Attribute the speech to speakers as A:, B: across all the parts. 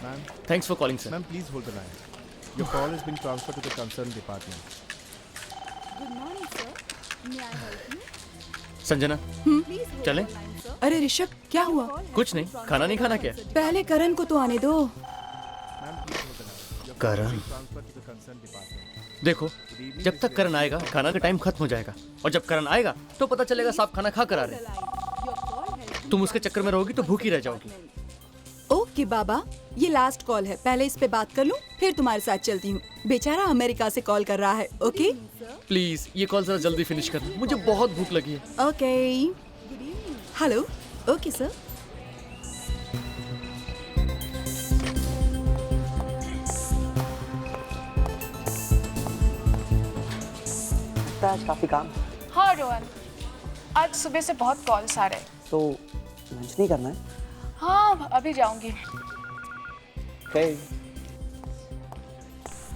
A: Ma'am,
B: thanks for calling sir.
A: ma'am, please hold the line. Your call has been transferred to the concerned department.
C: Good morning, sir. May I help you?
B: Sanjana
C: Please hold
B: चलें?
C: the line, sir.
D: अरे ऋषभ, क्या हुआ?
B: कुछ नहीं, खाना नहीं खाना क्या?
D: पहले करण को तो आने दो।
A: Ma'am, please hold the line. Your call
B: Karan.
A: has been transferred to the concerned department.
B: देखो, जब तक करण आएगा खाना का टाइम खत्म हो जाएगा, और जब करण आएगा तो पता चलेगा साहब खाना खा कर आ रहे हैं।
C: Your call has been
B: तुम उसके चक्कर में रहोगी तो भूखी रह जाओगी।
D: ओके बाबा, ये लास्ट कॉल है, पहले इस पे बात कर लूं, फिर तुम्हारे साथ चलती हूँ। बेचारा अमेरिका से कॉल कर रहा है। ओके
B: प्लीज ये कॉल जरा जल्दी फिनिश कर लो, मुझे बहुत भूख लगी है।
D: ओके। हेलो। Okay sir.
E: आज काफी काम है,
F: हाँ रोहन, आज सुबह से बहुत कॉल्स आ रहे हैं।
E: तो लंच नहीं करना है?
F: हाँ अभी जाऊंगी।
E: Okay.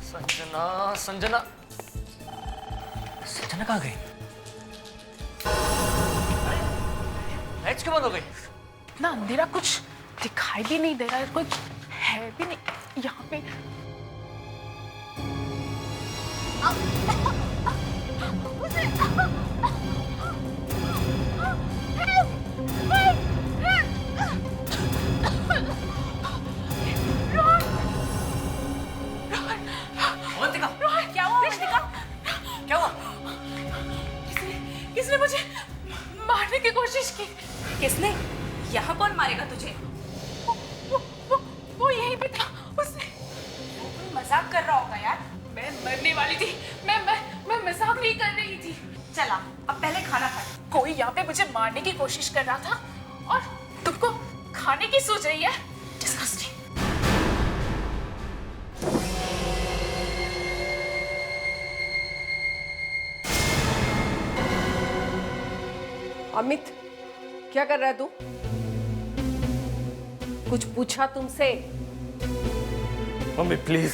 B: संजना संजना संजना कहाँ गई? लाइट्स क्यों बंद हो गई?
F: ना अंधेरा कुछ दिखाई भी नहीं दे रहा है, कोई है भी नहीं यहाँ पे।
B: अवंतिका,
F: क्या हुआ अवंतिका?
B: क्या हुआ?
F: किसने मुझे मारने की कोशिश की?
G: किसने? यहाँ कौन मारेगा तुझे?
F: वो यहीं पे था, उसने।
G: कोई मजाक कर रहा होगा यार।
F: मैं मरने वाली थी, मैं मजाक नहीं कर रही थी।
G: चला, अब पहले खाना खा।
F: कोई यहाँ पे मुझे मारने की कोशिश कर रहा था और तुमको खाने की सोच रही है? Disgusting.
H: अमित, क्या कर रहा है तू? कुछ पूछा तुमसे?
B: मम्मी प्लीज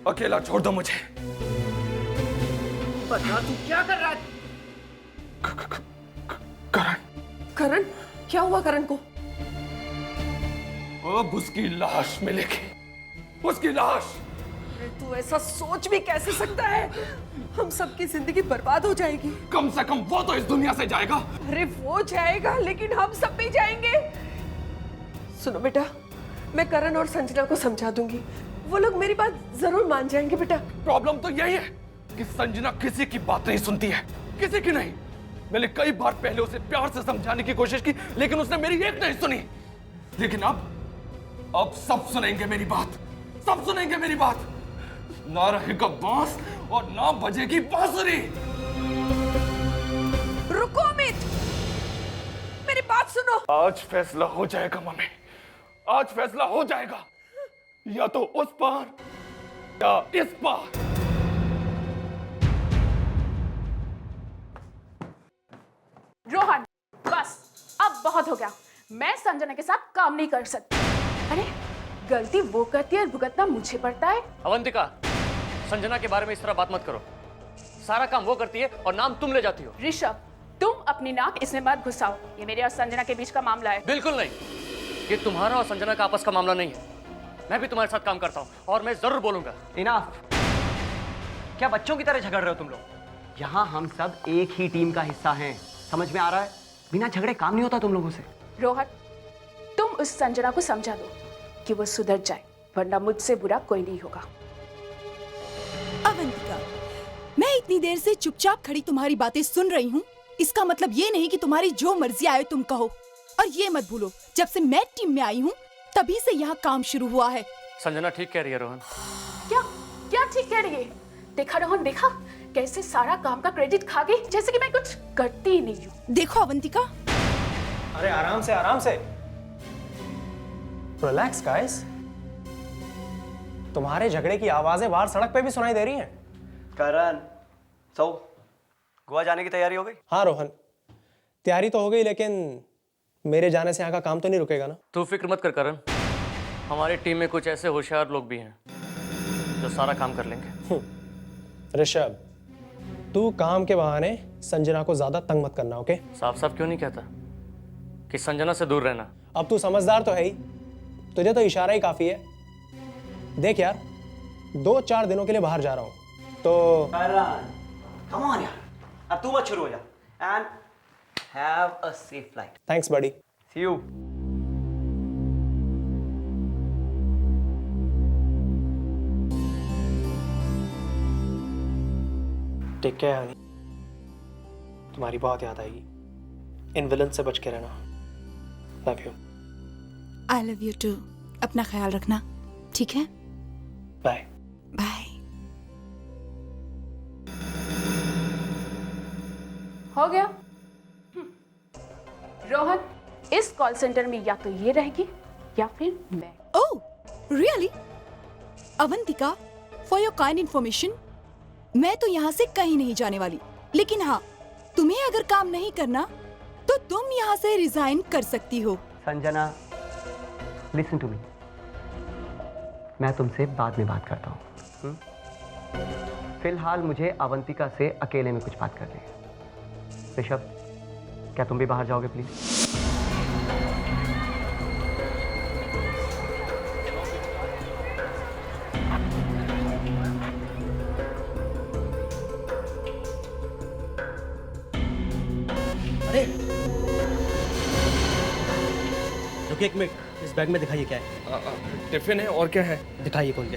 B: अकेला छोड़ दो मुझे।
H: बता तू क्या कर रहा है?
B: करण,
H: करण? क्या हुआ करण को?
B: अब उसकी लाश मिलेगी, उसकी लाश।
H: अरे तू ऐसा सोच भी कैसे सकता है? हम सबकी जिंदगी बर्बाद हो जाएगी।
B: कम से कम वो तो इस दुनिया से जाएगा।
H: अरे वो जाएगा लेकिन हम सब भी जाएंगे। सुनो बेटा, मैं करण और संजना को समझा दूंगी, वो लोग मेरी बात जरूर मान जाएंगे बेटा।
B: प्रॉब्लम तो यही है कि संजना किसी की बात नहीं सुनती है, किसी की नहीं। मैंने कई बार पहले उसे प्यार से समझाने की कोशिश की, लेकिन उसने मेरी एक नहीं सुनी। लेकिन अब सब सुनेंगे मेरी बात, सब सुनेंगे मेरी बात। ना रहेगा बांस और ना बजेगी बांसुरी।
H: रुको अमित, मेरी बात सुनो।
B: आज फैसला हो जाएगा मम्मी, आज फैसला हो जाएगा, या तो उस पार या इस पार।
F: रोहन, बस अब बहुत हो गया। मैं संजना के साथ काम नहीं कर सकती। अरे गलती वो करती है और भुगतना मुझे पड़ता है।
B: अवंतिका, संजना के बारे में इस तरह बात मत करो। सारा काम वो करती है और नाम तुम ले जाती हो।
F: ऋषभ, तुम अपनी नाक इसमें मत घुसाओ। ये मेरे और संजना के बीच का मामला है।
B: बिल्कुल नहीं, ये तुम्हारा और संजना का आपस का मामला नहीं है। मैं भी तुम्हारे साथ काम करता हूँ और मैं जरूर बोलूंगा।
E: इनफ। क्या बच्चों की तरह झगड़ रहे हो तुम लोग? यहाँ हम सब एक ही टीम का हिस्सा हैं, समझ में आ रहा है? बिना झगड़े काम नहीं होता तुम लोगों से।
F: रोहन, तुम उस संजना को समझा दो कि वो सुधर जाए, वरना मुझसे बुरा कोई नहीं होगा।
D: अवंतिका, मैं इतनी देर से चुपचाप खड़ी तुम्हारी बातें सुन रही हूँ, इसका मतलब ये नहीं कि तुम्हारी जो मर्जी आए तुम कहो। और ये मत भूलो, जब से मैं टीम में आई हूँ तभी से यहाँ काम शुरू हुआ है।
B: संजना ठीक कह रही है रोहन।
F: क्या क्या ठीक कह रही है? देखा रोहन, देखा कैसे सारा काम का क्रेडिट खा गई, जैसे कि मैं कुछ करती ही नहीं हूँ।
D: देखो अवंतिका,
I: अरे आराम से आराम से, रिलैक्स गाइस। तुम्हारे झगड़े की आवाजें बाहर सड़क पे भी सुनाई दे रही हैं।
E: करण, तो गोवा जाने की तैयारी हो गई?
I: हाँ रोहन, तैयारी तो हो गई, लेकिन मेरे जाने से यहाँ का काम तो नहीं रुकेगा ना?
B: तू फिक्र मत कर करण, हमारी टीम में कुछ ऐसे होशियार लोग भी हैं जो सारा काम कर लेंगे।
I: ऋषभ, तू काम के बहाने संजना को ज्यादा तंग मत करना, ओके?
B: साफ साफ क्यों नहीं कहता कि संजना से दूर रहना?
I: अब तू समझदार तो है ही, तुझे तो इशारा ही काफी है। देख यार, 2-4 दिनों के लिए बाहर जा रहा हूं तो
E: कम ऑन यार, अब तू मत शुरू हो जा। And have a safe flight.
I: Thanks buddy.
E: See you.
I: Take care honey, तुम्हारी बहुत याद आएगी। इन विलन से बच के रहना। Love you.
D: I love you too. अपना ख्याल रखना, ठीक है?
I: बाय।
D: बाय।
F: हो गया। रोहन, इस कॉल सेंटर में या तो ये रहेगी या फिर मैं।
D: Oh, really? Avantika, for your kind information, मैं तो यहाँ से कहीं नहीं जाने वाली। लेकिन हाँ, तुम्हें अगर काम नहीं करना तो तुम यहाँ से रिजाइन कर सकती हो।
E: संजना, लिसन टू मी, मैं तुमसे बाद में बात करता हूँ। फिलहाल मुझे अवंतिका से अकेले में कुछ बात करनी है। ऋषभ, क्या तुम भी बाहर जाओगे प्लीज?
J: रुकिए एक मिनट, इस बैग में दिखाइए क्या है।
B: टिफिन है और क्या है?
J: दिखाइए खोल के।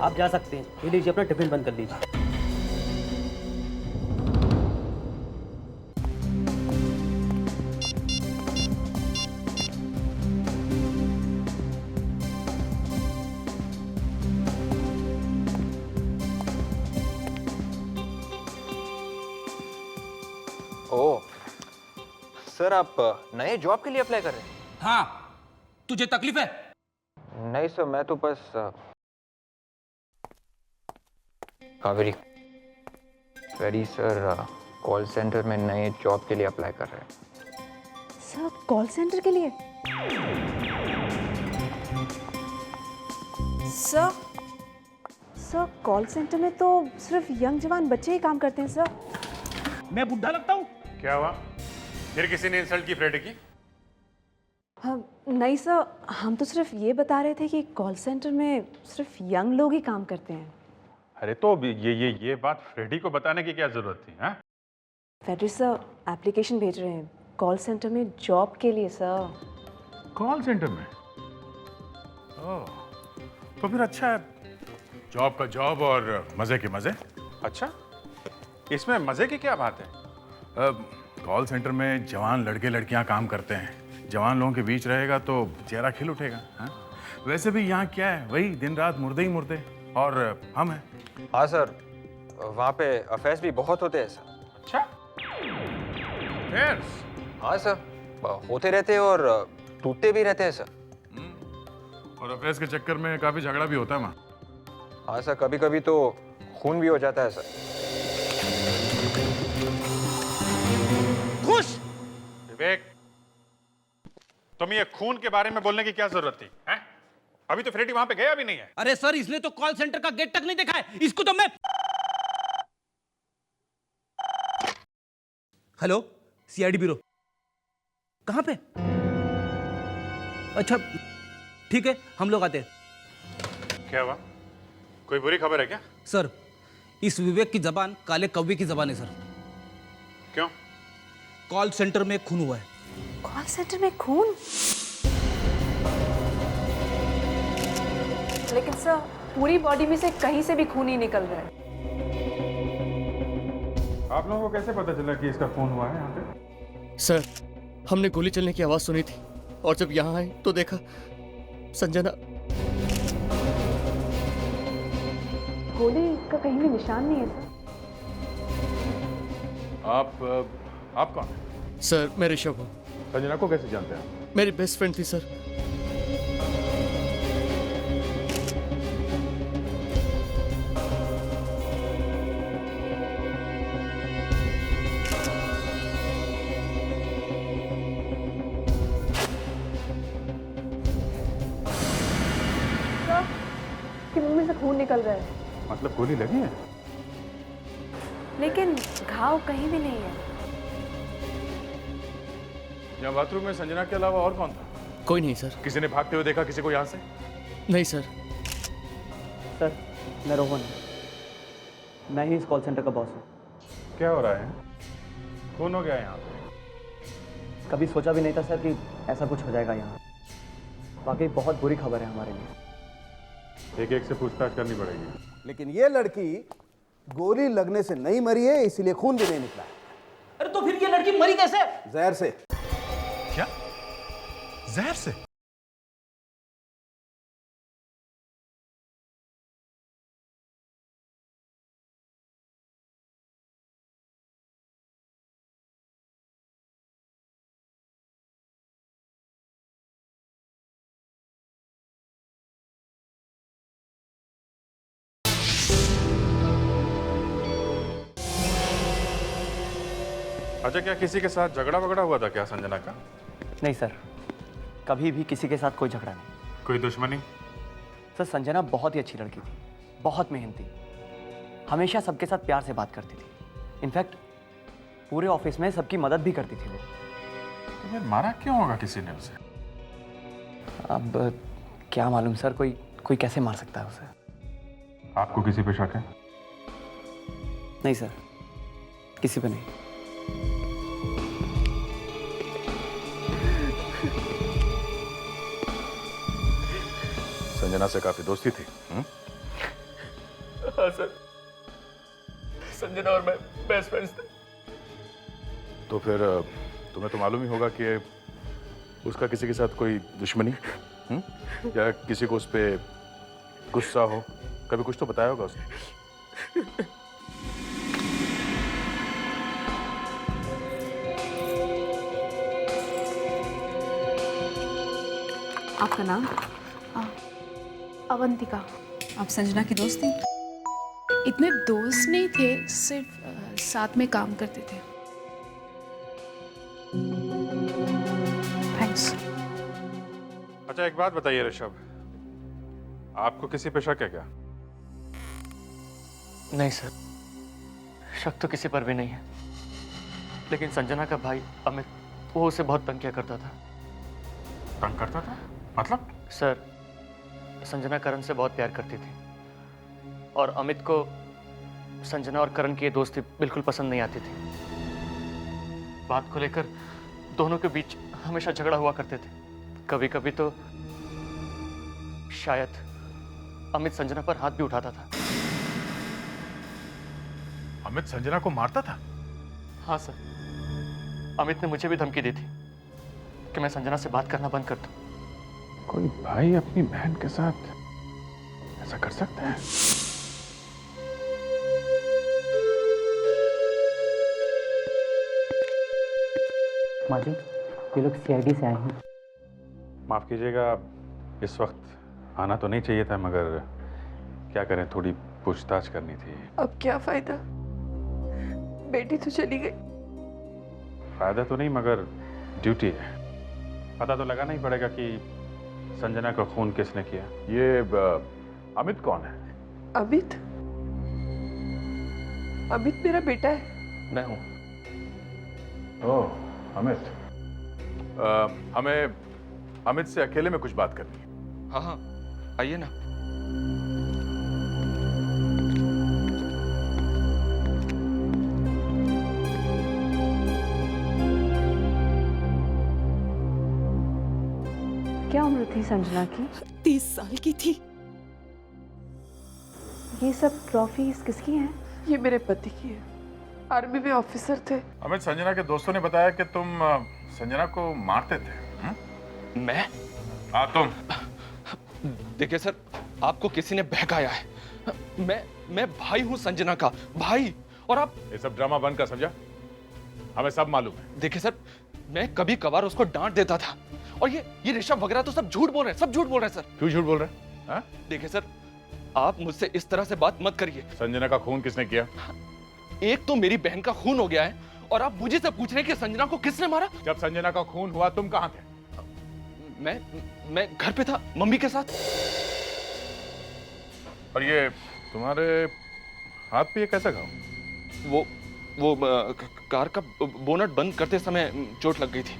J: आप जा सकते हैं। ये लीजिए, अपना टिफिन बंद कर लीजिए।
K: ओह सर, आप नए जॉब के लिए अप्लाई कर रहे हैं?
B: हाँ, तुझे तकलीफ है?
K: नहीं सर, मैं तो बस Kaveri very sir, call centre में नए जॉब के लिए अप्लाई कर रहे हैं।
C: सर, कॉल सेंटर के लिए? सर, कॉल सेंटर में तो सिर्फ यंग जवान बच्चे ही काम करते हैं सर।
J: मैं बुढ़ा लगता हूँ?
L: क्या हुआ? फिर किसी ने इंसल्ट की फ्रेडी की?
C: नहीं सर, हम तो सिर्फ ये बता रहे थे कि कॉल सेंटर में सिर्फ यंग लोग ही काम करते हैं।
L: अरे तो ये बात फ्रेडी को बताने की क्या जरूरत थी? हाँ,
C: फेडरिक सर एप्लीकेशन भेज रहे हैं कॉल सेंटर में जॉब के लिए सर।
L: कॉल सेंटर में? ओह, तो फिर अच्छा है, जॉब का जॉब और मजे के मजे। अच्छा, इसमें मजे की क्या बात है? कॉल सेंटर में जवान लड़के लड़कियां काम करते हैं। जवान लोगों के बीच रहेगा तो चेहरा खिल उठेगा। हाँ? वैसे भी यहाँ क्या है, वही दिन रात मुर्दे ही मुर्दे, और हम हैं।
K: हाँ सर, वहाँ पे अफेयर्स भी बहुत होते हैं सर।
L: अच्छा, अफेयर्स?
K: हाँ सर, होते रहते हैं और टूटते भी रहते हैं सर।
L: और अफेयर्स के चक्कर में काफी झगड़ा भी होता है वहाँ।
K: हाँ सर, कभी कभी तो खून भी हो जाता है सर।
L: खुश विवेक, तुम ये खून के बारे में बोलने की क्या जरूरत थी? हैं? अभी तो फ्रेडी वहां पे गया भी नहीं है।
J: अरे सर, इसने तो कॉल सेंटर का गेट तक नहीं देखा है। इसको तो मैं। Hello, CID bureau. कहां पे? अच्छा, ठीक है, हम लोग आते हैं।
L: क्या हुआ? कोई बुरी खबर है क्या?
J: सर, इस विवेक की जबान काले कौवे की जबान है सर।
L: क्यों?
J: कॉल सेंटर में खून हुआ है।
C: कॉल सेंटर में खून? लेकिन सर, पूरी बॉडी में से कहीं से भी खून ही निकल रहा है।
L: आप लोगों को कैसे पता चला कि इसका खून हुआ है यहाँ पे?
A: सर, हमने गोली चलने की आवाज सुनी थी और जब यहाँ आए तो देखा संजना।
C: गोली का कहीं भी निशान नहीं है सर।
L: आप कौन हैं?
A: सर, मैं ऋषभ हूँ।
L: संजना को कैसे जानते हैं?
A: मेरी बेस्ट फ्रेंड थी सर।
C: कि मुंह में से खून निकल रहा है।
L: मतलब गोली लगी है?
C: लेकिन घाव कहीं भी नहीं है।
L: यहाँ बाथरूम में संजना के अलावा और कौन था?
A: कोई नहीं सर।
L: किसी ने भागते हुए देखा किसी को यहाँ से?
A: नहीं सर।
E: सर मैं रोहन, मैं ही इस कॉल सेंटर का बॉस हूँ।
L: क्या हो रहा है? कौन हो गया यहाँ पे?
E: कभी सोचा भी नहीं था सर कि ऐसा कुछ हो जाएगा यहाँ। वाकई बहुत बुरी खबर है हमारे लिए।
L: एक एक से पूछताछ करनी पड़ेगी।
M: लेकिन ये लड़की गोली लगने से नहीं मरी है, इसीलिए खून भी नहीं निकला।
J: अरे तो फिर ये लड़की मरी कैसे?
M: जहर से।
L: क्या? जहर से? अच्छा, क्या किसी के साथ झगड़ा वगड़ा हुआ था क्या संजना का?
E: नहीं सर, कभी भी किसी के साथ कोई झगड़ा नहीं।
L: कोई दुश्मनी?
E: सर संजना बहुत ही अच्छी लड़की थी, बहुत मेहनती, हमेशा सबके साथ प्यार से बात करती थी। इनफैक्ट पूरे ऑफिस में सबकी मदद भी करती थी वो।
L: तो फिर मारा क्यों होगा किसी ने उसे?
E: अब क्या मालूम सर, कोई कैसे मार सकता है उसे।
L: आपको किसी पे शक है?
E: नहीं सर, किसी पे नहीं।
L: संजना से काफी दोस्ती थी?
B: हाँ सर, संजना और मैं बेस्ट फ्रेंड्स थे।
L: तो फिर तुम्हें तो मालूम ही होगा कि उसका किसी के साथ कोई दुश्मनी या किसी को उस पे गुस्सा हो, कभी कुछ तो बताया होगा उसने।
C: आपका नाम?
F: अवंतिका।
G: आप संजना की दोस्त थी?
F: इतने दोस्त नहीं थे, सिर्फ साथ में काम करते थे। थैंक्स।
L: अच्छा एक बात बताइए ऋषभ, आपको किसी पे शक है क्या?
A: नहीं सर, शक तो किसी पर भी नहीं है, लेकिन संजना का भाई अमित, वो उसे बहुत तंग किया करता था।
L: तंग करता था? मतलब?
A: सर, संजना करण से बहुत प्यार करती थी और अमित को संजना और करण की ये दोस्ती बिल्कुल पसंद नहीं आती थी। बात को लेकर दोनों के बीच हमेशा झगड़ा हुआ करते थे। कभी कभी तो शायद अमित संजना पर हाथ भी उठाता था।
L: अमित संजना को मारता था?
A: हाँ सर, अमित ने मुझे भी धमकी दी थी कि मैं संजना से बात करना बंद कर दूं।
L: कोई भाई अपनी बहन के साथ ऐसा कर सकता है?
E: माँ जी, ये लोग सीआईडी से आए हैं।
L: माफ कीजिएगा, इस वक्त आना तो नहीं चाहिए था, मगर क्या करें, थोड़ी पूछताछ करनी थी।
H: अब क्या फायदा, बेटी तो चली गई।
L: फायदा तो नहीं, मगर ड्यूटी है। पता तो लगाना ही पड़ेगा कि संजना का खून किसने किया। ये अमित कौन है?
H: अमित? अमित मेरा बेटा है।
A: मैं हूं।
L: ओह, अमित। हमें अमित से अकेले में कुछ बात करनी है।
B: हाँ हाँ, आइए ना।
C: क्या उम्र थी संजना की?
D: 30 साल की थी।
C: ये सब ट्रॉफीज किसकी हैं?
H: ये मेरे पति की है, आर्मी में ऑफिसर थे।
L: अमित, संजना के दोस्तों ने बताया कि तुम संजना को मारते थे।
B: मैं?
L: हाँ तुम।
B: देखिए सर, आपको किसी ने बहकाया है। मैं भाई हूं संजना का, भाई। और आप
L: ये सब ड्रामा बंद कर, समझा? हमें सब मालूम है।
B: देखिए सर, मैं कभी कभार उसको डांट देता था, और ये ऋषभ वगैरह तो सब झूठ बोल रहे हैं, सब झूठ बोल रहे हैं सर।
L: क्यों झूठ बोल रहे हैं?
B: देखिए सर, आप मुझसे इस तरह से बात मत करिए।
L: संजना का खून किसने किया?
B: एक तो मेरी बहन का खून हो गया है, और आप मुझे से पूछ रहे हैं कि संजना को किसने मारा?
L: जब संजना का खून हुआ तुम कहाँ थे?
B: मैं घर पे था, मम्मी के साथ।
L: और ये तुम्हारे हाथ पे ये कैसा घाव?
B: वो कार का बोनट बंद करते समय चोट लग गई थी।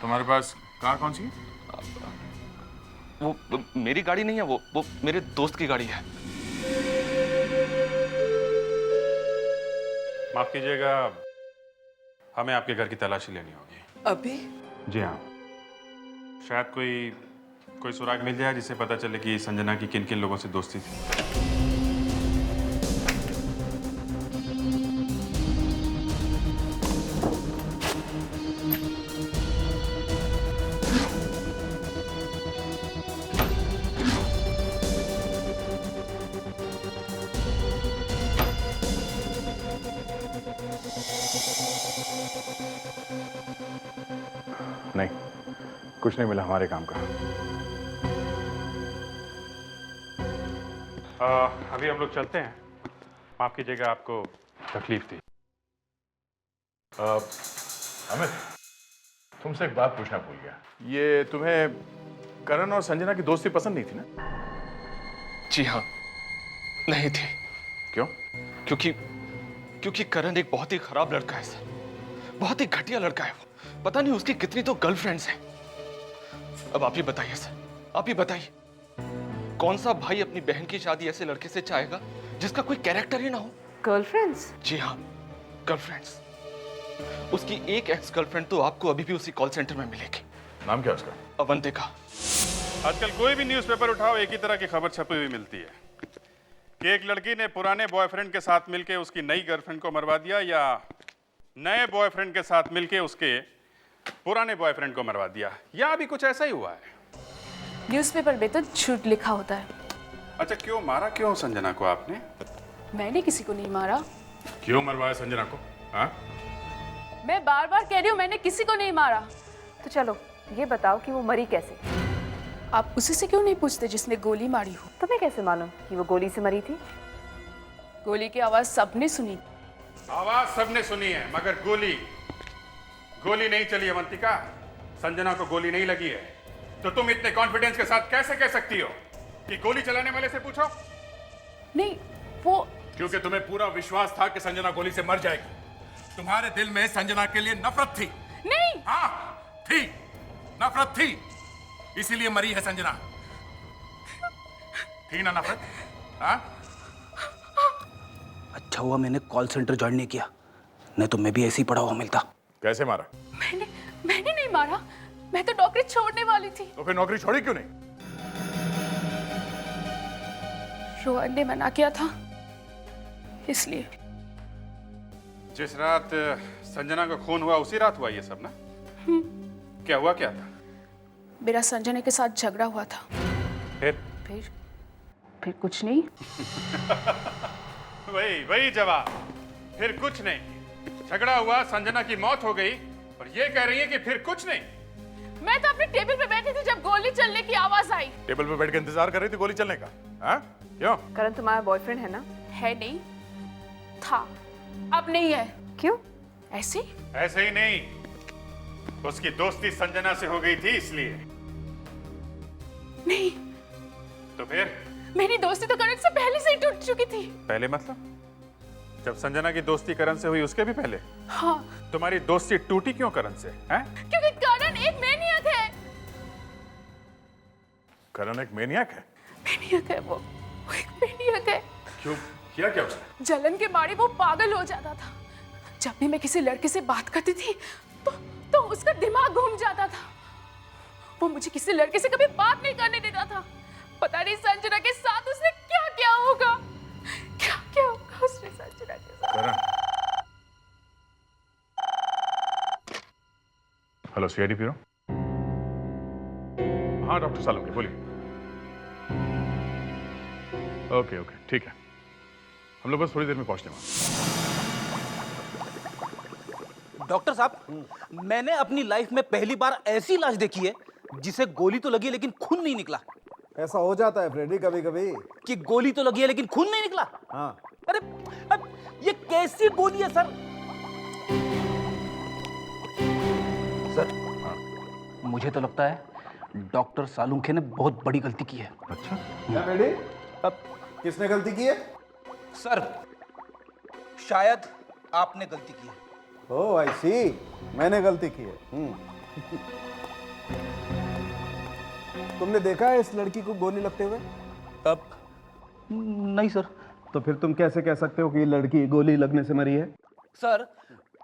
L: तुम्हारे पास कार कौन सी है?
B: वो मेरी गाड़ी नहीं है, वो मेरे दोस्त की गाड़ी है।
L: माफ कीजिएगा, हमें आपके घर की तलाशी लेनी होगी।
H: अभी?
L: जी हाँ, शायद कोई सुराग मिल जाए जिससे पता चले कि संजना की किन किन लोगों से दोस्ती थी। नहीं, कुछ नहीं मिला हमारे काम का। अभी हम लोग चलते हैं। माफ कीजिएगा, आपको तकलीफ थी। अमित, तुमसे एक बात पूछना भूल गया। ये तुम्हें करण और संजना की दोस्ती पसंद नहीं थी ना?
B: जी हाँ, नहीं थी।
L: क्यों?
B: क्योंकि करण एक बहुत ही खराब लड़का है सर, बहुत ही घटिया लड़का है वो। पता नहीं उसकी कितनी तो गर्लफ्रेंड्स हैं। अब आप ही बताइए सर, आप ही बताइए, कौन सा भाई अपनी बहन की शादी ऐसे लड़के से चाहेगा जिसका कोई कैरेक्टर ही ना हो?
C: गर्लफ्रेंड्स?
B: जी हाँ, गर्लफ्रेंड्स। उसकी एक एक्स गर्लफ्रेंड तो आपको अभी भी उसी कॉल सेंटर में मिलेगी।
L: नाम क्या उसका?
B: अवंतिका।
L: आजकल कोई भी न्यूज़पेपर उठाओ, एक ही तरह की खबर छपी हुई मिलती है कि एक लड़की ने पुराने बॉयफ्रेंड के साथ मिलके उसकी नई गर्लफ्रेंड को मरवा दिया, या नए बॉयफ्रेंड के साथ मिलके उसके पुराने बॉयफ्रेंड को मरवा दिया, या अभी कुछ ऐसा ही हुआ है।
F: न्यूज़पेपर में तो झूठ लिखा होता है।
L: अच्छा, क्यों मारा क्यों संजना को आपने?
F: मैंने किसी को नहीं मारा।
L: क्यों मरवाया संजना को? हाँ?
F: मैं बार बार कह रही हूँ, मैंने किसी को नहीं मारा।
C: तो चलो ये बताओ कि वो मरी कैसे?
F: आप उसी से क्यों नहीं पूछते जिसने गोली मारी हो?
C: तुम्हें कैसे मालूम कि वो गोली से मरी थी?
F: गोली की आवाज सबने सुनी।
L: आवाज सबने सुनी है, मगर गोली नहीं चली। अवंतिका, संजना को गोली नहीं लगी है, तो तुम इतने कॉन्फिडेंस के साथ कैसे कह सकती हो कि गोली चलाने वाले से पूछो?
F: नहीं, वो
L: क्योंकि तुम्हें पूरा विश्वास था कि संजना गोली से मर जाएगी। तुम्हारे दिल में संजना के लिए नफरत थी।
F: नहीं।
L: हाँ थी, नफरत थी, इसीलिए मरी है संजना। थी ना नफरत? हाँ?
J: अच्छा हुआ मैंने कॉल सेंटर ज्वाइन नहीं किया, नहीं तो मैं भी ऐसे ही पड़ा हुआ मिलता।
L: कैसे मारा?
F: मैंने नहीं मारा, मैं तो नौकरी छोड़ने वाली थी।
L: तो फिर नौकरी छोड़ी क्यों नहीं?
F: रोहन ने मना किया था, इसलिए।
L: जिस रात संजना का खून हुआ उसी रात हुआ ये सब ना? क्या हुआ, क्या था?
F: मेरा संजना के साथ झगड़ा हुआ था। फिर कुछ नहीं।
L: वही जवाब, फिर कुछ नहीं। झगड़ा हुआ, संजना की मौत हो गई, और ये कह रही है कि फिर कुछ नहीं।
F: मैं तो अपने टेबल पे बैठी थी जब गोली चलने की आवाज आई।
L: टेबल पे बैठ के इंतजार कर रही थी गोली चलने का? हाँ? क्यों?
C: करण तुम्हारा बॉयफ्रेंड है ना?
F: है नहीं, था, अब नहीं है।
C: क्यों?
F: ऐसे
L: ही नहीं, उसकी दोस्ती संजना से हो गई थी इसलिए।
F: नहीं।
L: तो फिर?
F: मेरी दोस्ती तो करण से पहले से ही टूट चुकी थी।
L: पहले मतलब? जब संजना की दोस्ती करण से हुई उसके भी पहले?
F: हाँ।
L: तुम्हारी दोस्ती टूटी क्यों करण से? हैं?
F: क्योंकि करण एक मैनियक है।
L: करण एक मैनियक है?
F: मैनियक है वो एक मैनियक है।
L: क्यों? किया क्या उसने?
F: जलन के मारे वो पागल हो जाता था। जब भी मैं किसी लड़के से बात करती थी तो उसका दिमाग घूम जाता था। वो मुझे किसी लड़के से कभी बात नहीं करने देता था। पता नहीं संजना के साथ उसने क्या क्या होगा, क्या होगा उसने संजना के साथ।
L: Hello, CID bureau. हाँ डॉक्टर सालुंखे, बोलिए। ओके, ठीक है, हम लोग बस थोड़ी देर में पहुंचने वाले।
J: डॉक्टर साहब, मैंने अपनी लाइफ में पहली बार ऐसी लाश देखी है जिसे गोली तो लगी है लेकिन खून नहीं निकला।
M: ऐसा हो जाता है फ्रेडी कभी कभी,
J: कि गोली तो लगी है लेकिन खून नहीं निकला।
M: हाँ।
J: अरे अब ये कैसी गोली है सर? सर, मुझे तो लगता है डॉक्टर सालुंखे ने बहुत बड़ी गलती की है।
L: अच्छा?
M: क्या फ्रेडी? अब किसने गलती की है?
J: सर शायद आपने गलती की है।
M: ओह आई सी, मैंने गलती की है। तुमने देखा है इस लड़की को गोली लगते हुए?
J: अब नहीं सर।
M: तो फिर तुम कैसे कह सकते हो कि ये लड़की गोली लगने से मरी है?
J: सर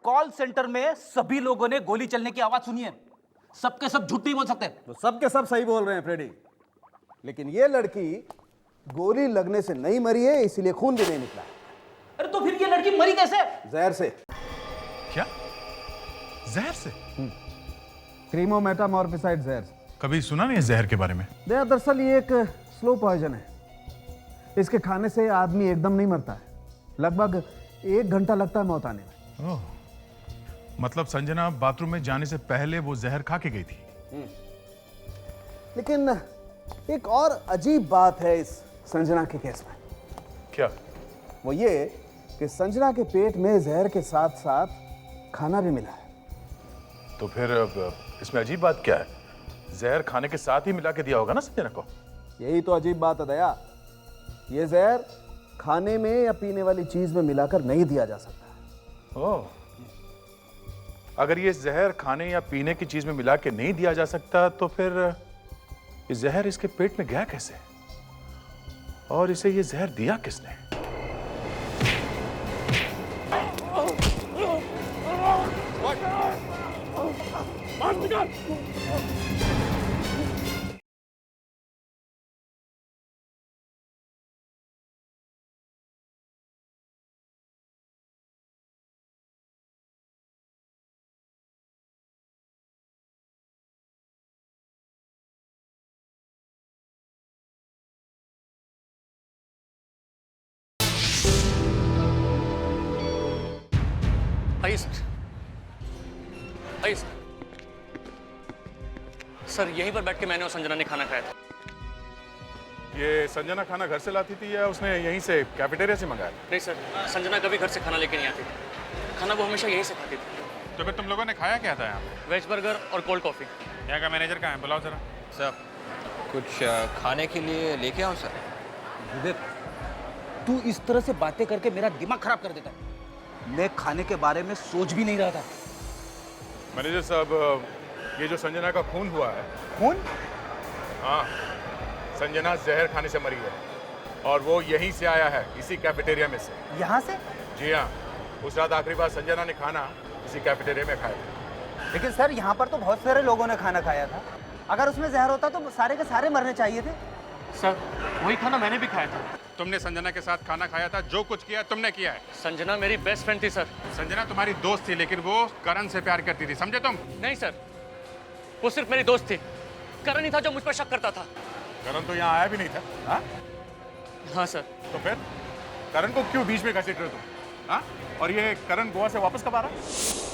J: कॉल सेंटर में सभी लोगों ने गोली चलने की आवाज सुनी है, सबके सब झूठ नहीं बोल सकते।
M: तो सबके सब सही बोल रहे हैं फ्रेडी, लेकिन ये लड़की गोली लगने से नहीं मरी है, इसीलिए खून भी नहीं निकला।
J: अरे तो फिर ये लड़की मरी कैसे?
M: जहर से।
L: क्या? जहर से?
M: क्रीमोमेटामॉर्फिसाइड जहर से।
L: कभी सुना नहीं है जहर के बारे में।
M: दरअसल ये एक स्लो पॉइजन है, इसके खाने से आदमी एकदम नहीं मरता है, लगभग 1 घंटा लगता है मौत आने में।
L: ओह, मतलब संजना बाथरूम में जाने से पहले वो जहर खा के गई थी।
M: लेकिन एक और अजीब बात है इस संजना के केस में।
L: क्या?
M: वो ये कि संजना के पेट में जहर के साथ साथ खाना भी मिला है।
L: तो फिर इसमें अजीब बात क्या है? जहर खाने के साथ ही मिला के दिया होगा ना संजना को।
M: यही तो अजीब बात है दया, ये जहर खाने में या पीने वाली चीज में मिलाकर नहीं दिया जा सकता।
L: ओह, अगर ये जहर खाने या पीने की चीज में मिला के नहीं दिया जा सकता तो फिर ये जहर इसके पेट में गया कैसे? और इसे ये जहर दिया किसने?
A: आइए सर, आइए सर। सर यहीं पर बैठ के मैंने और संजना ने खाना खाया था।
L: ये संजना खाना घर से लाती थी या उसने यहीं से कैफेटेरिया से मंगाया?
A: नहीं सर, संजना कभी घर से खाना लेके नहीं आती थी, खाना वो हमेशा यहीं से खाती थी।
L: तो फिर तुम लोगों ने खाया क्या था यहाँ पे?
A: वेज बर्गर और कोल्ड कॉफी।
L: यहाँ का मैनेजर कहाँ है? बुलाओ जरा।
K: सर कुछ खाने के लिए लेके आओ सर।
J: विवेक तू इस तरह से बातें करके मेरा दिमाग खराब कर देता है। मैं खाने के बारे में सोच भी नहीं रहा था।
L: मैनेजर साहब, ये जो संजना का खून हुआ है।
J: खून?
L: हाँ, संजना जहर खाने से मरी है और वो यहीं से आया है, इसी कैफेटेरिया में से।
J: यहाँ से?
L: जी हाँ, उस रात आखिरी बार संजना ने खाना इसी कैफेटेरिया में खाया था।
J: लेकिन सर यहाँ पर तो बहुत सारे लोगों ने खाना खाया था, अगर उसमें जहर होता तो सारे के सारे मरने चाहिए थे।
A: सर वही खाना मैंने भी खाया था।
L: तुमने संजना के साथ खाना खाया था, जो कुछ किया तुमने किया है।
A: संजना मेरी बेस्ट फ्रेंड थी सर।
L: संजना तुम्हारी दोस्त थी, लेकिन वो करण से प्यार करती थी, समझे तुम?
A: नहीं सर, वो सिर्फ मेरी दोस्त थी, करण ही था जो मुझ पर शक करता था।
L: करण तो यहाँ आया भी नहीं था। हाँ?
A: हाँ सर।
L: तो फिर करण को क्यों बीच में घसीट रहे हो तुम? हाँ? और ये करण गोवा से वापस कब आ रहा है?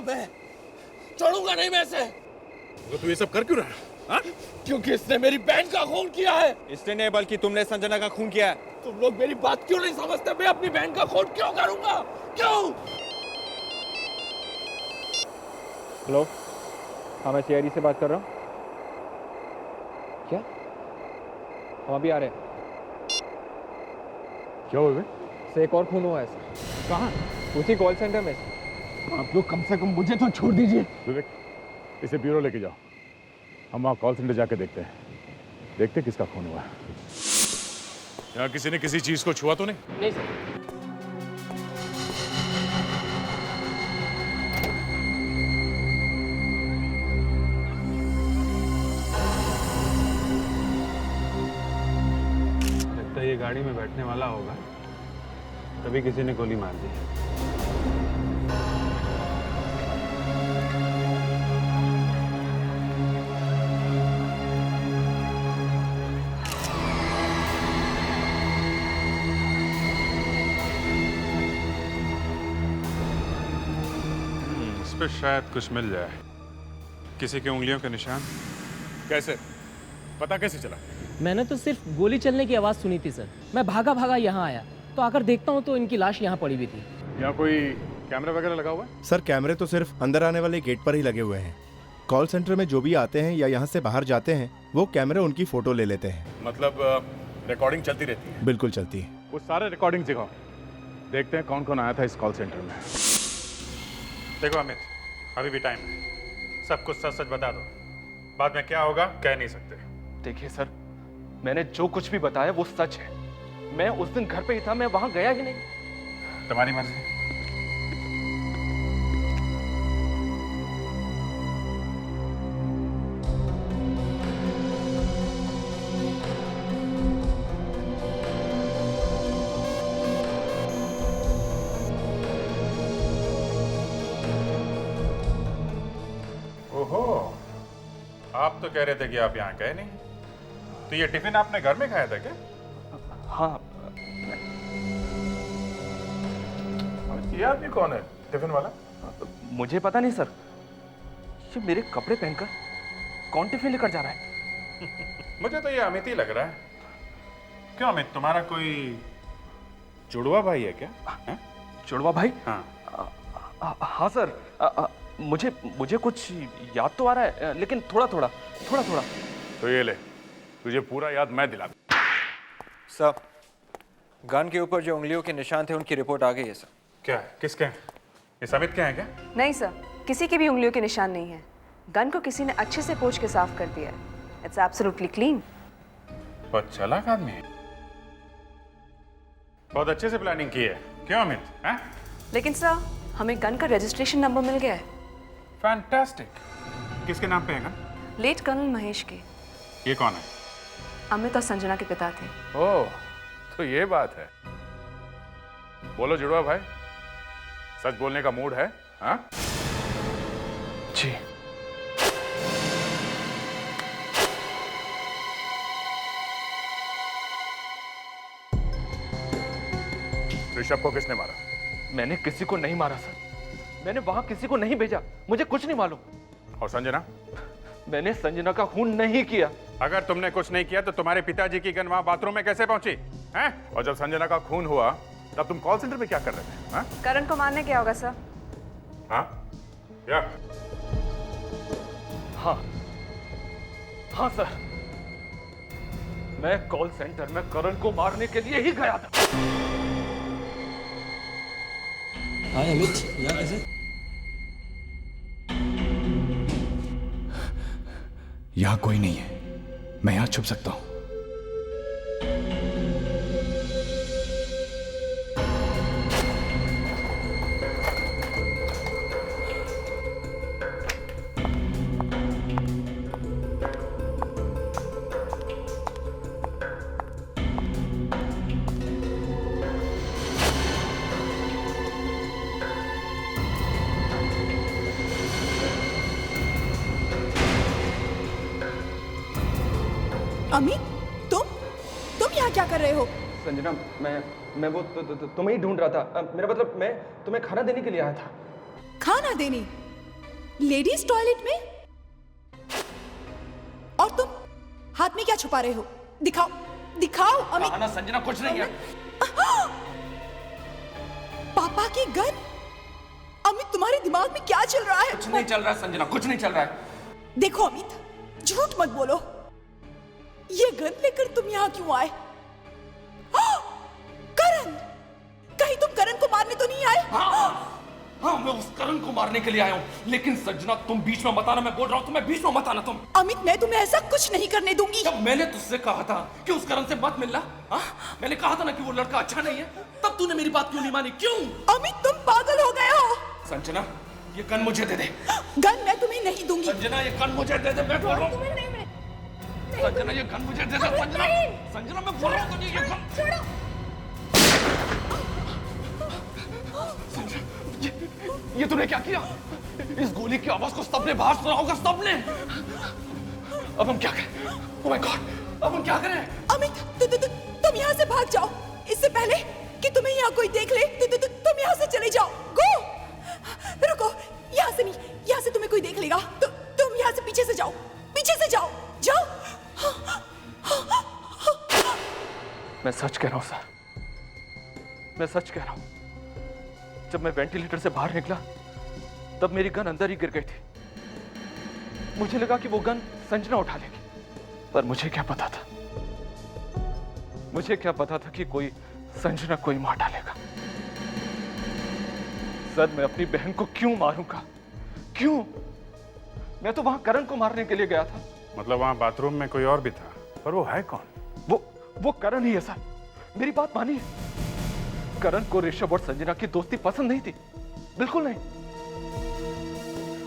B: मैं छोड़ूंगा नहीं मैं इसे।
L: तो तू ये सब कर क्यों रहा है? हाँ?
B: क्योंकि इसने मेरी बहन का खून किया है।
K: इसने नहीं, बल्कि तुमने संजना का खून किया है।
B: तुम लोग मेरी बात क्यों नहीं समझते? मैं अपनी बहन का खून क्यों करूंगा? क्यों?
K: हेलो, हाँ मैं सीआईडी से बात कर रहा हूँ। क्या? हम अभी आ रहे हैं।
L: क्या हुआ?
K: से एक और खून हुआ है सर।
L: कहाँ?
K: उसी कॉल सेंटर में।
M: आप लोग कम से कम मुझे तो छोड़ दीजिए।
L: विवेक, इसे ब्यूरो लेके जाओ, हम वहाँ कॉल सेंटर जाके देखते हैं किसका खून हुआ है। यहाँ किसी ने किसी चीज को छुआ तो नहीं?
K: नहीं सर।
N: लगता है ये गाड़ी में बैठने वाला होगा, तभी किसी ने गोली मार दी।
L: पे शायद कुछ मिल जाए। किसी के उंगलियों के निशान। कैसे? पता कैसे चला?
O: मैंने तो सिर्फ गोली चलने की आवाज़ सुनी थी सर। मैं भागा भागा यहाँ आया, तो आकर देखता हूँ तो इनकी लाश यहाँ पड़ी हुई थी।
L: यहाँ कोई कैमरा वगैरह लगा हुआ है?
P: सर कैमरे तो सिर्फ अंदर आने वाले गेट पर ही लगे हुए हैं। कॉल सेंटर में जो भी आते हैं या यहाँ से बाहर जाते हैं वो कैमरे उनकी फोटो ले लेते हैं।
L: मतलब रिकॉर्डिंग चलती रहती है?
P: बिल्कुल चलती है।
L: वो सारे रिकॉर्डिंग दिखाओ, देखते हैं कौन कौन आया था इस कॉल सेंटर में। देखो अमित, अभी भी टाइम है, सब कुछ सच सच बता दो, बाद में क्या होगा कह नहीं सकते।
B: देखिए सर, मैंने जो कुछ भी बताया वो सच है। मैं उस दिन घर पे ही था, मैं वहां गया ही नहीं।
L: तुम्हारी मर्जी। ओहो, आप तो कह रहे थे कि आप यहाँ गए नहीं, तो ये टिफिन आपने घर में खाया था क्या?
B: हाँ।
L: ये आदमी कौन है, टिफिन वाला?
B: मुझे पता नहीं सर, ये मेरे कपड़े पहनकर कौन टिफिन लेकर जा रहा है?
L: मुझे तो ये अमित ही लग रहा है। क्यों अमित, तुम्हारा कोई जुड़वा भाई है क्या?
B: जुड़वा भाई?
L: हाँ।
B: हाँ सर, मुझे कुछ याद तो आ रहा है, लेकिन थोड़ा थोड़ा।
L: तो ये ले, तुझे पूरा याद मैं दिला दूं।
K: सर, गन के ऊपर जो उंगलियों के निशान थे उनकी रिपोर्ट आ गई है सर।
L: क्या है? किसके हैं? ये समित के हैं क्या?
C: नहीं सर, किसी के भी उंगलियों के निशान नहीं है। गन को किसी ने अच्छे से पोंछ के साफ कर दिया है। It's absolutely clean.
L: बहुत चालाक आदमी है, बहुत अच्छे से प्लानिंग की है। क्यों अमित? हैं?
C: लेकिन सर, हमें गन का रजिस्ट्रेशन नंबर मिल गया है।
L: फैंटास्टिक। किसके नाम पे है गन?
C: लेट कर्नल महेश के।
L: ये कौन है?
C: अमित और संजना के पिता थे।
L: ओह, तो ये बात है। बोलो जुड़वा भाई, सच बोलने का मूड है? हाँ?
B: जी।
L: ऋषभ को किसने मारा?
B: मैंने किसी को नहीं मारा सर, मैंने वहां किसी को नहीं भेजा, मुझे कुछ नहीं मालूम।
L: और संजना?
B: मैंने संजना का खून नहीं किया।
L: अगर तुमने कुछ नहीं किया तो तुम्हारे पिताजी की गन वहां बाथरूम में कैसे पहुंची? हैं? और जब संजना का खून हुआ तब तुम कॉल सेंटर में क्या कर रहे थे? हाँ?
C: करण को मारने क्या होगा सर?
L: हाँ? क्या?
B: हाँ सर, मैं कॉल सेंटर में करण को मारने के लिए ही गया था।
Q: हाय अमित, यहाँ कैसे?
J: यहाँ कोई नहीं है, मैं यहाँ छुप सकता हूँ।
D: अमित, तुम यहाँ क्या कर रहे हो?
B: संजना, मैं वो तुम्हें ही ढूंढ रहा था। मेरा मतलब मैं तुम्हें खाना देने के लिए आया था।
D: खाना देने? लेडीज टॉयलेट में? और तुम हाथ में क्या छुपा रहे हो? दिखाओ अमित।
B: खाना संजना कुछ नहीं है।
D: पापा की गन? अमित, तुम्हारे दिमाग में क्या चल रहा है?
B: कुछ नहीं चल रहा है संजना, कुछ नहीं चल रहा है।
D: देखो अमित, झूठ मत बोलो। ये गन लेकर तुम यहाँ क्यों आए? करण, कहीं तुम करण को मारने तो नहीं आए?
B: हाँ, मैं उस करण को मारने के लिए आया हूँ, लेकिन संजना तुम बीच में मत आना। मैं बोल रहा हूँ तुम्हें बीच में मत आना तुम।
D: अमित, मैं तुम्हें ऐसा कुछ नहीं करने दूंगी।
B: जब मैंने तुझसे कहा था कि उस करण से मत मिलना, मैंने कहा था ना कि वो लड़का अच्छा नहीं है, तब तूने मेरी बात क्यों नहीं मानी? क्यों?
D: अमित, तुम पागल हो गए हो।
B: संजना, ये गन मुझे दे दे।
D: गन मैं तुम्हें नहीं दूंगी।
B: संजना, ये गन मुझे दे दे, मैं बोल रहा हूँ। संजना, ये गन मुझे दे दे। संजना, मैं बोल रहा हूँ तुझे, ये गन छोड़ो। ये तूने क्या किया? इस गोली की आवाज को सबने बाहर सुना होगा, सबने। अब हम क्या करें? ओह माय गॉड, अब हम क्या करें?
D: अमित, तुम यहाँ से भाग जाओ, इससे पहले कि तुम्हें यहाँ कोई देख ले। तुम यहाँ से चले जाओ। गो, रुको, यहाँ से नहीं, यहाँ से तुम्हें कोई देख लेगा। तुम यहाँ से पीछे से जाओ, पीछे से जाओ, जाओ।
B: मैं सच कह रहा हूं सर, मैं सच कह रहा हूं। जब मैं वेंटिलेटर से बाहर निकला तब मेरी गन अंदर ही गिर गई थी। मुझे लगा कि वो गन संजना उठा लेगी, पर मुझे क्या पता था, मुझे क्या पता था कि कोई संजना कोई मार डालेगा। सर मैं अपनी बहन को क्यों मारूंगा, क्यों? मैं तो वहां करण को मारने के लिए गया था।
L: मतलब वहां बाथरूम में कोई और भी था, पर वो है कौन?
B: वो करण ही है सर, मेरी बात मानिए। करण को ऋषभ और संजना की दोस्ती पसंद नहीं थी, बिल्कुल नहीं।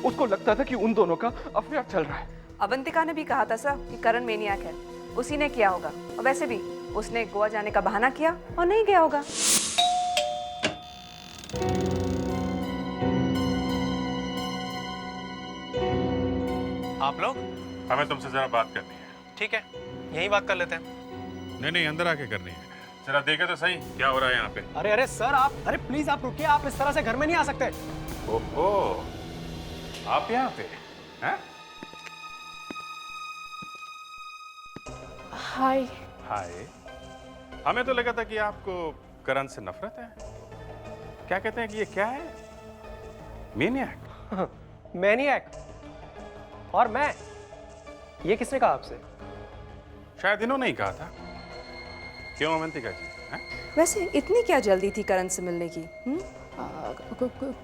B: उसको लगता था कि उन दोनों का अफेयर चल रहा है।
C: अवंतिका ने भी कहा था सर कि करण मेनियाक है, उसी ने किया होगा। और वैसे भी उसने गोवा जाने का बहाना किया और नहीं गया होगा।
I: आप लोग?
L: हमें तुमसे जरा बात करनी है।
I: ठीक है, यही बात कर लेते हैं।
L: नहीं, अंदर आके करनी है। जरा देखे तो सही क्या हो रहा है यहाँ पे।
I: अरे सर आप, अरे प्लीज आप रुकिए, आप इस तरह से घर में नहीं आ सकते।
L: ओहो, आप यहाँ पे हैं?
F: हाय।
L: हाय। हमें तो लगा था कि आपको करण से नफरत है। क्या कहते हैं कि ये क्या है? मेनियक।
I: मैनियक? और मैं? ये किसने कहा आपसे?
L: शायद इन्होंने ही कहा था। क्यों अवंतिका जी?
C: वैसे इतनी क्या जल्दी थी करण से मिलने की?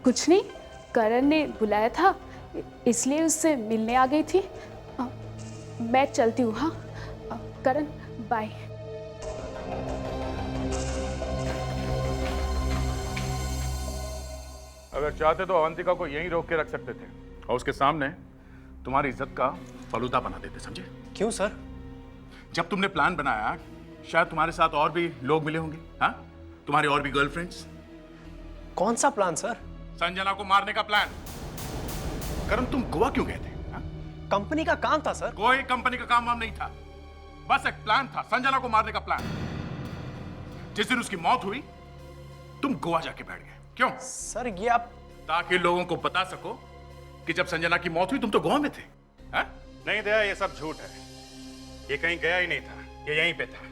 F: कुछ नहीं, करण ने बुलाया था इसलिए उससे मिलने आ गई थी। मैं चलती हूँ। हाँ करण, बाय।
L: अगर चाहते तो अवंतिका को यहीं रोक के रख सकते थे और उसके सामने तुम्हारी इज्जत का फलूदा बना देते, समझे?
I: क्यों सर?
L: जब तुमने प्लान बनाया शायद तुम्हारे साथ और भी लोग मिले होंगे, हाँ? तुम्हारी और भी गर्लफ्रेंड्स।
I: कौन सा प्लान सर?
L: संजना को मारने का प्लान। करण तुम गोवा क्यों गए थे?
I: कंपनी का काम था सर।
L: कोई कंपनी का काम वाम नहीं था, बस एक प्लान था, संजना को मारने का प्लान। जिस दिन उसकी मौत हुई तुम गोवा जाके बैठ गए। क्यों
I: सर? ये आप,
L: ताकि लोगों को बता सको कि जब संजना की मौत हुई तुम तो गोवा में थे। हा? नहीं दया, ये सब झूठ है। ये कहीं गया ही नहीं था, ये यहीं पे था।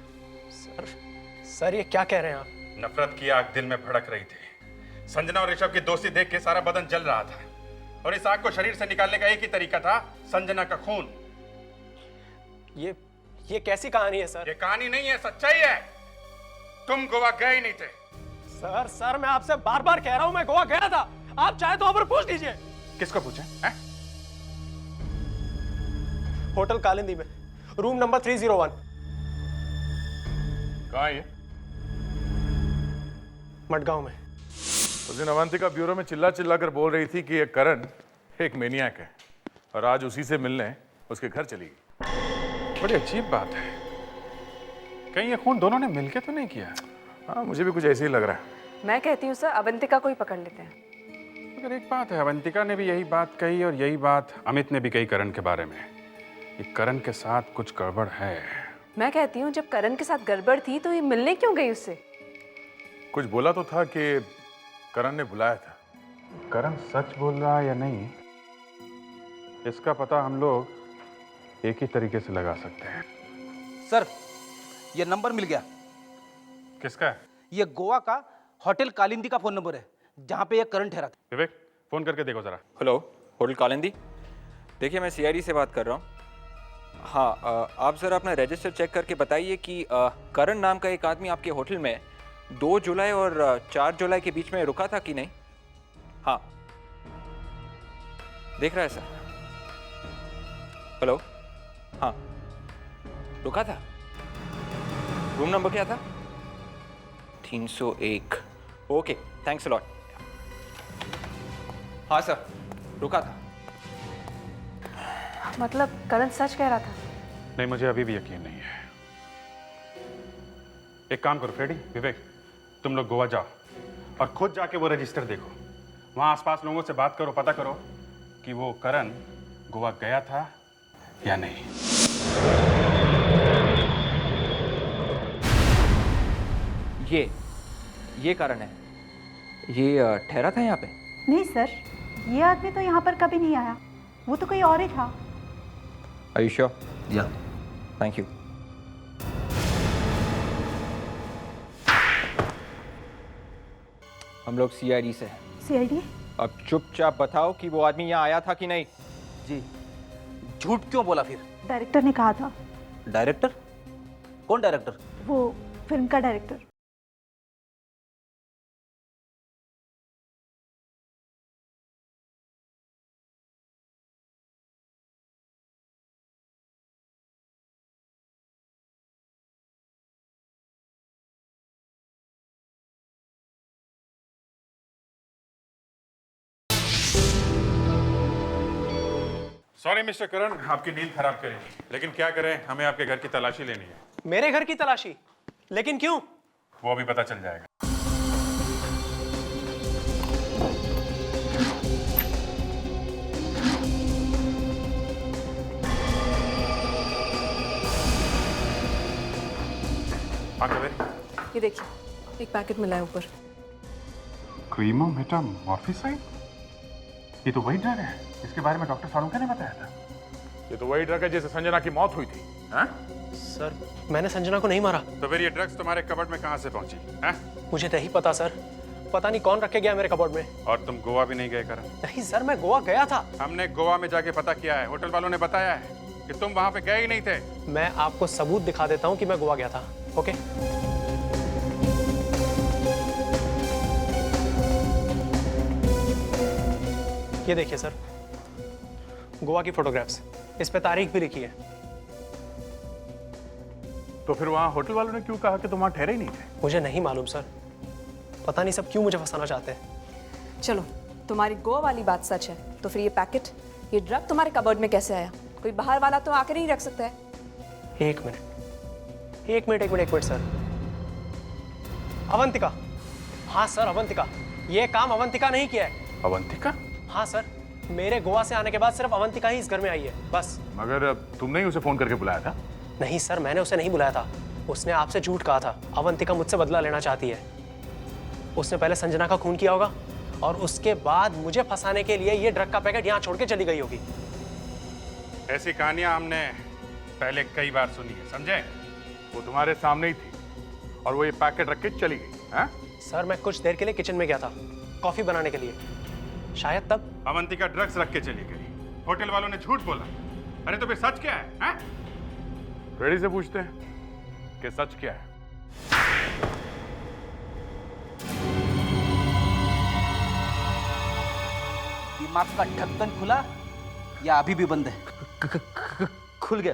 I: सर ये क्या कह रहे हैं आप?
L: नफरत की आग दिल में भड़क रही थी। संजना और ऋषभ की दोस्ती देख के सारा बदन जल रहा था और इस आग को शरीर से निकालने का एक ही तरीका था, संजना का खून।
I: ये कैसी कहानी है सर?
L: ये कहानी नहीं है, सच्चाई है। तुम गोवा गए ही नहीं थे।
I: सर मैं आपसे बार बार कह रहा हूं मैं गोवा गया था। आप चाहे तो और पूछ लीजिए।
L: किसको पूछे?
I: होटल कालिंदी में, रूम नंबर 301।
L: कहाँ है ये?
I: मडगांव में।
L: उस दिन अवंतिका ब्यूरो में चिल्ला चिल्ला कर बोल रही थी कि ये करण एक मेनियक है और आज उसी से मिलने उसके घर चली गई। बड़ी अजीब बात है। कहीं ये खून दोनों ने मिलके तो नहीं किया? हाँ, मुझे भी कुछ ऐसे ही लग रहा है।
C: मैं कहती हूँ सर अवंतिका को ही पकड़ लेते हैं।
L: मगर एक बात है, अवंतिका ने भी यही बात कही और यही बात अमित ने भी कही करण के बारे में। ये करण के साथ कुछ गड़बड़ है।
C: मैं कहती हूँ जब करण के साथ गड़बड़ थी तो ये मिलने क्यों गई उससे?
L: कुछ बोला तो था कि करण ने बुलाया था। करण सच बोल रहा है या नहीं, इसका पता हम लोग एक ही तरीके से लगा सकते हैं।
J: सर ये नंबर मिल गया।
L: किसका है?
J: ये गोवा का होटल कालिंदी का फोन नंबर है जहाँ पे ये करण ठहरा था।
L: विवेक फोन करके देखो जरा।
K: Hello, hotel Kalindi. देखिए मैं सीआईडी से बात कर रहा हूँ। हाँ, आप ज़रा अपना रजिस्टर चेक करके बताइए कि करण नाम का एक आदमी आपके होटल में 2 जुलाई और 4 जुलाई के बीच में रुका था कि नहीं? हाँ, देख रहा है सर? हेलो, हाँ, रुका था। रूम नंबर क्या था? 301। Okay, thanks a lot. हाँ सर, रुका था।
C: मतलब करण सच कह रहा था?
L: नहीं, मुझे अभी भी यकीन नहीं है। एक काम करो फ्रेडी, विवेक, तुम लोग गोवा जाओ और खुद जाके वो रजिस्टर देखो। वहां आसपास लोगों से बात करो, पता करो कि वो करण गोवा गया था या नहीं।
K: ये कारण है। ये ठहरा था यहाँ पे?
R: नहीं सर, ये आदमी तो यहाँ पर कभी नहीं आया, वो तो कोई और ही था।
K: Are you sure?
J: या
K: Thank you. हम लोग CID से हैं।
R: CID?
K: अब चुपचाप बताओ कि वो आदमी यहाँ आया था कि नहीं।
J: जी। झूठ क्यों बोला फिर?
R: डायरेक्टर ने कहा था।
J: डायरेक्टर? कौन डायरेक्टर?
R: वो फिल्म का डायरेक्टर।
L: सॉरी मिस्टर करण, आपकी नींद खराब करेंगी, लेकिन क्या करें, हमें आपके घर की तलाशी लेनी है।
I: मेरे घर की तलाशी? लेकिन क्यों?
L: वो अभी पता चल जाएगा।
C: ये देखिए, एक पैकेट मिला है ऊपर।
L: क्रीमो मेटामॉर्फिसाइड? ये तो वही ड्रग है, इसके बारे में डॉक्टर सालुंके ने बताया था। ये तो वही ड्रग है जिससे संजना की मौत हुई थी। हाँ?
I: सर, मैंने संजना को नहीं मारा।
L: तो फिर ये ड्रग्स तुम्हारे कबर्ड में कहां से पहुंची? हाँ?
I: मुझे नहीं पता सर, पता नहीं कौन रखे गया मेरे कबर्ड में।
L: और तुम गोवा भी नहीं गए करण?
I: नहीं सर, मैं गोवा गया था।
L: हमने गोवा में जाके पता किया है, होटल वालों ने बताया है कि तुम वहां पे गए ही नहीं थे।
I: मैं आपको सबूत दिखा देता हूँ कि मैं गोवा गया था। ओके? ये देखिए सर, गोवा की फोटोग्राफ्स, इस पे तारीख भी लिखी है।
L: तो फिर वहां होटल वालों ने क्यों कहा कि तुम वहां ठहरे ही नहीं थे?
I: मुझे नहीं मालूम सर, पता नहीं सब क्यों मुझे फंसाना चाहते हैं।
C: चलो, तुम्हारी गोवा वाली बात सच है, तो फिर ये पैकेट, ये ड्रग तुम्हारे कबर्ड में कैसे आया? कोई बाहर वाला तो आकर नहीं रख सकता है।
I: एक मिनट सर। अवंतिका, हाँ सर अवंतिका, ये काम अवंतिका नहीं किया है।
L: अवंतिका?
I: हाँ सर, मेरे गोवा से आने के बाद सिर्फ अवंतिका ही इस घर में आई है, बस।
L: मगर तुमने ही उसे फोन करके बुलाया था?
I: नहीं सर, मैंने उसे नहीं बुलाया था, उसने आपसे झूठ कहा था। अवंतिका मुझसे बदला लेना चाहती है। उसने पहले संजना का खून किया होगा और उसके बाद मुझे फंसाने के लिए ये ड्रग का पैकेट यहाँ छोड़ के चली गई होगी।
L: ऐसी कहानियां हमने पहले कई बार सुनी है, समझे? वो तुम्हारे सामने ही थी और वो ये पैकेट रख के चली गई। हाँ?
I: सर, मैं कुछ देर के लिए किचन में गया था कॉफी बनाने के लिए, शायद तब
L: अवंतिका ड्रग्स रख के चली गई, होटल वालों ने झूठ बोला। अरे तो फिर सच क्या है? हाँ? रेडी से पूछते हैं कि सच क्या है।
J: दिमाग का ढक्कन खुला या अभी भी बंद है?
E: खुल गया।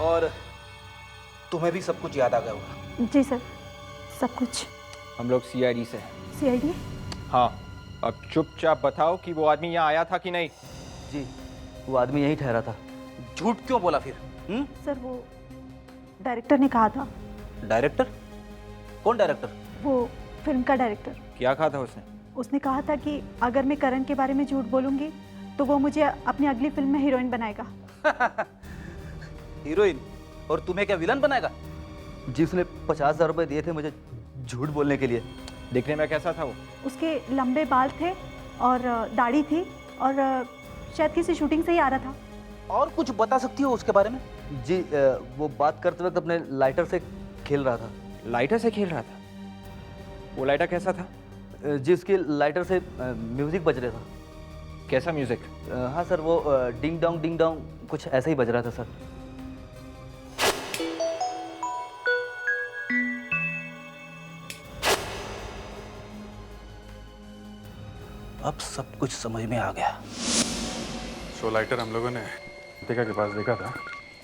J: और तुम्हें भी सब कुछ याद आ गया होगा?
R: जी सर, सब कुछ।
K: हम लोग CID से हैं।
R: CID?
K: हाँ, अब चुपचाप बताओ कि वो आदमी यहाँ आया था कि नहीं।
E: जी, वो आदमी यहीं ठहरा था।
J: झूठ क्यों बोला फिर?
R: सर, वो डायरेक्टर ने कहा था।
J: डायरेक्टर? कौन डायरेक्टर?
R: वो फिल्म का डायरेक्टर।
K: क्या कहा था उसने?
R: उसने कहा था कि अगर मैं करण के बारे में झूठ बोलूंगी तो वो मुझे अपनी अगली फिल्म में हीरोइन बनाएगा।
J: हीरोइन? और तुम्हें क्या विलन बनाएगा?
E: जी, उसने 50,000 रुपए दिए थे मुझे झूठ बोलने के लिए।
K: दिखने में कैसा था वो?
R: उसके लंबे बाल थे और दाढ़ी थी और शायद किसी शूटिंग से ही आ रहा था।
J: और कुछ बता सकती हो उसके बारे में?
E: जी, वो बात करते वक्त अपने लाइटर से खेल रहा था।
K: लाइटर से खेल रहा था? वो लाइटर कैसा था?
E: जी, उसकी लाइटर से म्यूजिक बज रहा था।
K: कैसा म्यूजिक?
E: हाँ सर, वो डिंग डोंग कुछ ऐसा ही बज रहा था सर।
J: अब सब कुछ समझ में आ गया।
L: सो लाइटर हम लोगों ने अवंतिका के पास देखा था।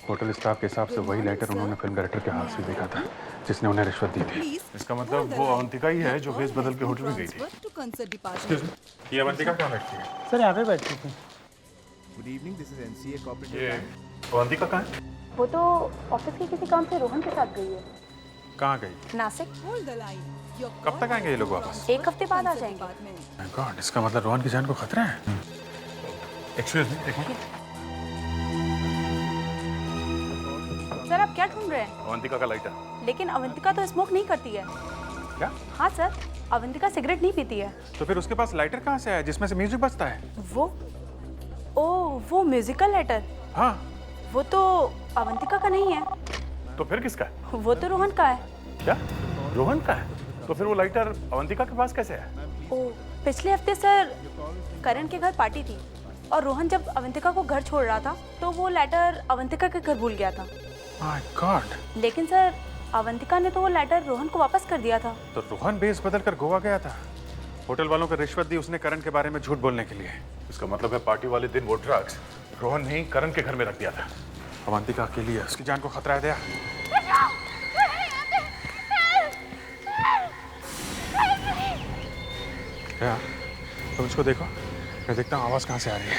L: होटल स्टाफ के हिसाब से वही लाइटर उन्होंने फिल्म डायरेक्टर के हाथ से देखा था जिसने उन्हें रिश्वत दी थी। इसका मतलब वो अवंतिका ही है जो भेस बदल के होटल में गई थी। Excuse me, ये अवंतिका कहाँ बैठती है?
O: सर, यहाँ पे बैठती थी।
P: Good evening, this is NCA corporative.
L: ये अवंतिका कहाँ है?
R: वो तो ऑफिस के किसी काम से रोहन के साथ गई है।
L: कहाँ गई?
R: नासिक।
L: कब तक आएंगे ये लोग वापस?
R: 1 हफ्ते बाद आ जाएंगे।
L: My God, इसका मतलब रोहन की जान को खतरा है। Excuse me, एक मिनट।
R: सर, आप क्या ढूंढ रहे हैं?
L: अवंतिका का लाइटर।
R: लेकिन अवंतिका तो स्मोक नहीं करती है।
L: क्या?
R: हाँ सर। अवंतिका सिगरेट नहीं पीती है।
L: तो फिर उसके पास लाइटर कहाँ से आया जिसमें से म्यूजिक बजता है?
R: वो म्यूजिकल लाइटर?
L: हाँ।
R: वो तो अवंतिका का नहीं है।
L: तो फिर किसका है?
R: वो तो रोहन का है।
L: क्या? रोहन का है? तो फिर वो लाइटर अवंतिका के पास कैसे है?
R: पिछले हफ्ते सर करण के घर पार्टी थी और रोहन जब अवंतिका को घर छोड़ रहा था तो वो लाइटर अवंतिका के घर भूल गया था।
L: My God.
R: लेकिन सर अवंतिका ने तो वो लाइटर रोहन को वापस कर दिया था।
L: तो रोहन बेस बदल कर गोवा गया था। होटल वालों को रिश्वत दी उसने करण के बारे में झूठ बोलने के लिए। इसका मतलब है पार्टी वाले दिन वो ड्रग्स रोहन ने ही करण के घर में रख दिया था। अवंतिका अकेली है, उसकी जान को खतरा है। दया क्या? तुम इसको देखो, मैं देखता हूँ आवाज कहाँ से आ रही है।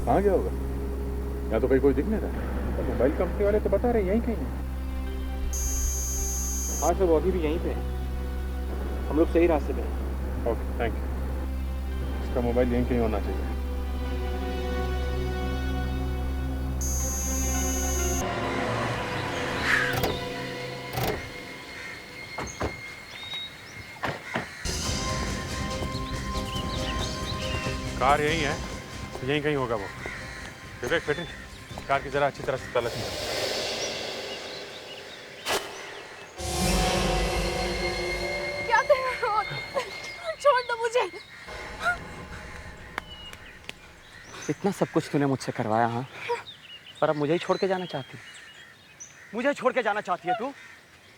L: कहाँ गया होगा? यहाँ तो कहीं कोई दिख नहीं रहा। तो मोबाइल कंपनी वाले तो बता रहे यहीं कहीं है।
O: हाँ सर, वो अभी भी यहीं पे है। हम लोग सही रास्ते पे हैं।
L: Okay, thank you. इसका मोबाइल यहीं कहीं होना चाहिए। कार यहीं है, यहीं कहीं होगा वो। विवेक बेटे, कार की जरा अच्छी तरह से तलाशी करो।
F: क्या कर रहे हो? छोड़ दो मुझे।
E: इतना सब कुछ तूने मुझसे करवाया, हाँ? पर अब मुझे ही छोड़ के जाना चाहती? मुझे छोड़ के जाना चाहती है तू?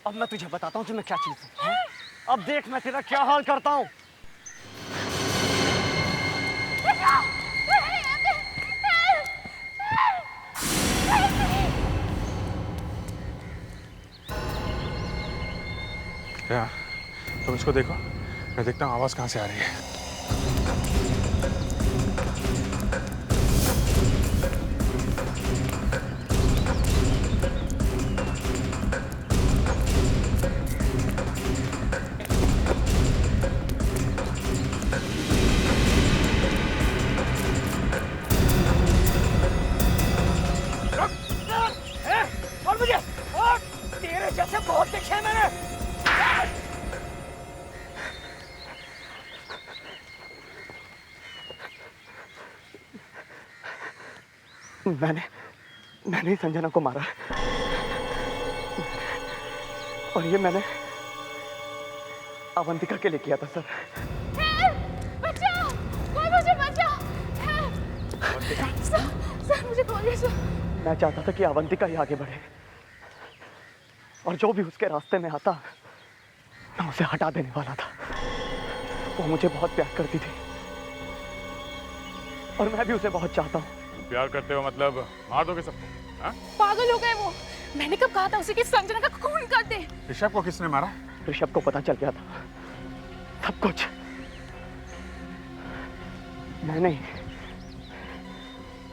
E: अब मैं तुझे बताता हूँ कि मैं क्या चीज हूँ। अब देख मैं तेरा क्या हाल करता हूँ।
L: क्या? तुम इसको देखो, मैं देखता हूँ आवाज कहाँ से आ रही है।
E: और मुझे और तेरे जैसे बहुत देखे हैं मैंने। मैंने ही संजना को मारा और ये मैंने अवंतिका के लिए किया था सर।
F: बचाओ, कोई मुझे बचाओ। सर मुझे खोलिए सर।
E: मैं चाहता था कि अवंतिका ही आगे बढ़े और जो भी उसके रास्ते में आता मैं उसे हटा देने वाला था। वो मुझे बहुत प्यार करती थी और मैं भी उसे बहुत चाहता हूँ।
L: प्यार करते हो मतलब मार दोगे सबको? हाँ?
F: पागल हो गए वो। मैंने कब कहा था उसे कि संजना का खून कर दे?
L: ऋषभ को किसने मारा?
E: ऋषभ को पता चल गया था सब कुछ। मैंने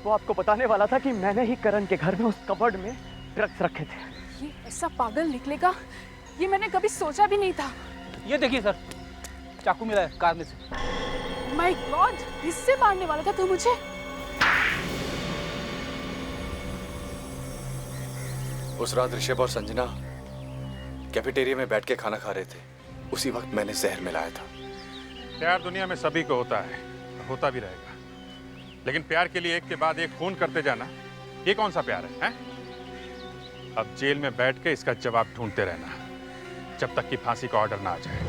E: वो आपको बताने वाला था कि मैंने ही करण के घर में उस कबर्ड में ड्रग्स रखे थे।
F: ये ऐसा पागल निकलेगा ये मैंने कभी सोचा भी नहीं था।
J: ये देखिए सर, चाकू मिला है कार में से।
F: माय गॉड, इससे मारने वाला था तू मुझे?
B: उस रात ऋषभ और संजना कैफेटेरिया में बैठ के खाना खा रहे थे। उसी वक्त मैंने जहर मिलाया था।
L: प्यार दुनिया में सभी को होता है, होता भी रहेगा, लेकिन प्यार के लिए एक के बाद एक खून करते जाना, ये कौन सा प्यार है? अब जेल में बैठ के इसका जवाब ढूंढते रहना जब तक कि फांसी का ऑर्डर ना आ जाए।